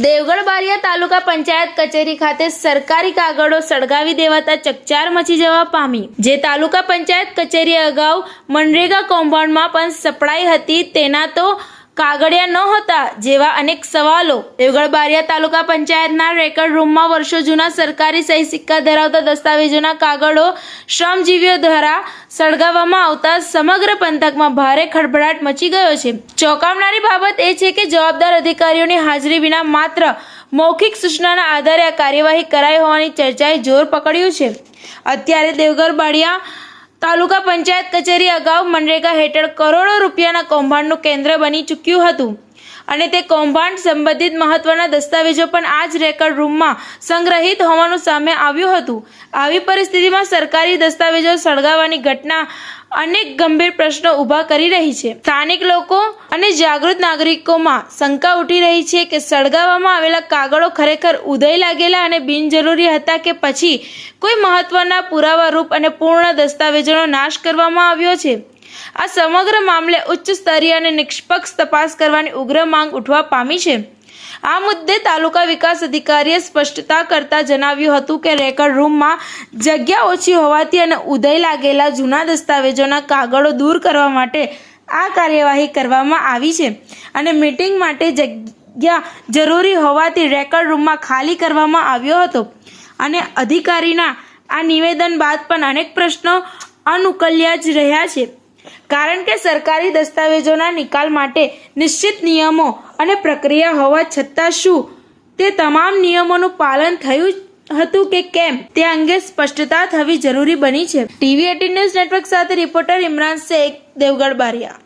દેવગઢ બારિયા તાલુકા પંચાયત કચેરી ખાતે સરકારી કાગળો સળગાવી દેવાતા ચકચાર મચી જવા પામી। જે તાલુકા પંચાયત કચેરી અગાઉ મનરેગા કૌભાંડમાં પણ સપડાઈ હતી તેના તો કાગળિયા ન હતા જેવા અનેક સવાલો। દેવગઢ બારિયા તાલુકા પંચાયતના રેકર્ડ રૂમમાં વર્ષો જૂના સરકારી સહી સિક્કા ધરાવતા દસ્તાવેજોના કાગળો શ્રમજીવીઓ દ્વારા સળગાવવામાં આવતા સમગ્ર પંથકમાં ભારે ખળભળાટ મચી ગયો છે। ચોંકાવનારી બાબત એ છે કે જવાબદાર અધિકારીઓની હાજરી વિના માત્ર મૌખિક સૂચનાના આધારે આ કાર્યવાહી કરાઈ હોવાની ચર્ચાએ જોર પકડ્યું છે। અત્યારે દેવગઢ બારિયા તાલુકા પંચાયત કચેરી અગાઉ મનરેગા હેઠળ કરોડો રૂપિયાના કૌભાંડનું કેન્દ્ર બની ચૂક્યું હતું અને તે કૌભાંડ સંબંધિત મહત્વના દસ્તાવેજો પણ આ જ રેકર્ડ રૂમમાં સંગ્રહિત હોવાનું સામે આવ્યું હતું। આવી પરિસ્થિતિમાં સરકારી દસ્તાવેજો સળગાવવાની ઘટના અનેક ગંભીર પ્રશ્નો ઊભા કરી રહી છે। સ્થાનિક લોકો અને જાગૃત નાગરિકોમાં શંકા ઉઠી રહી છે કે સળગાવવામાં આવેલા કાગળો ખરેખર ઉદય લાગેલા અને બિનજરૂરી હતા કે પછી કોઈ મહત્વના પુરાવા રૂપ અને પૂર્ણ દસ્તાવેજોનો નાશ કરવામાં આવ્યો છે। આ સમગ્ર મામલે ઉચ્ચ સ્તરીય અને નિષ્પક્ષ તપાસ કરવાની ઉગ્ર માંગ ઉઠવા પામી છે। આ મુદ્દે તાલુકા વિકાસ અધિકારીએ સ્પષ્ટતા કરતા જણાવ્યું હતું કે રેકર્ડ રૂમમાં જગ્યા ઓછી હોવાથી અને ઉદય લાગેલા જૂના દસ્તાવેજોના કાગળો દૂર કરવા માટે આ કાર્યવાહી કરવામાં આવી છે અને મીટિંગ માટે જગ્યા જરૂરી હોવાથી રેકર્ડ રૂમમાં ખાલી કરવામાં આવ્યો હતો અને અધિકારીના આ નિવેદન બાદ પણ અનેક પ્રશ્નો અનુકલ્યા જ રહ્યા છે કારણ કે સરકારી દસ્તાવેજોના નિકાલ માટે નિશ્ચિત નિયમો અને પ્રક્રિયા હોવા છતાં શું તે તમામ નિયમોનું પાલન થયું હતું કે કેમ તે અંગે સ્પષ્ટતા થવી જરૂરી બની છે। TV18 ન્યૂઝ નેટવર્ક સાથે રિપોર્ટર ઇમરાન શેખ, દેવગઢ બારિયા।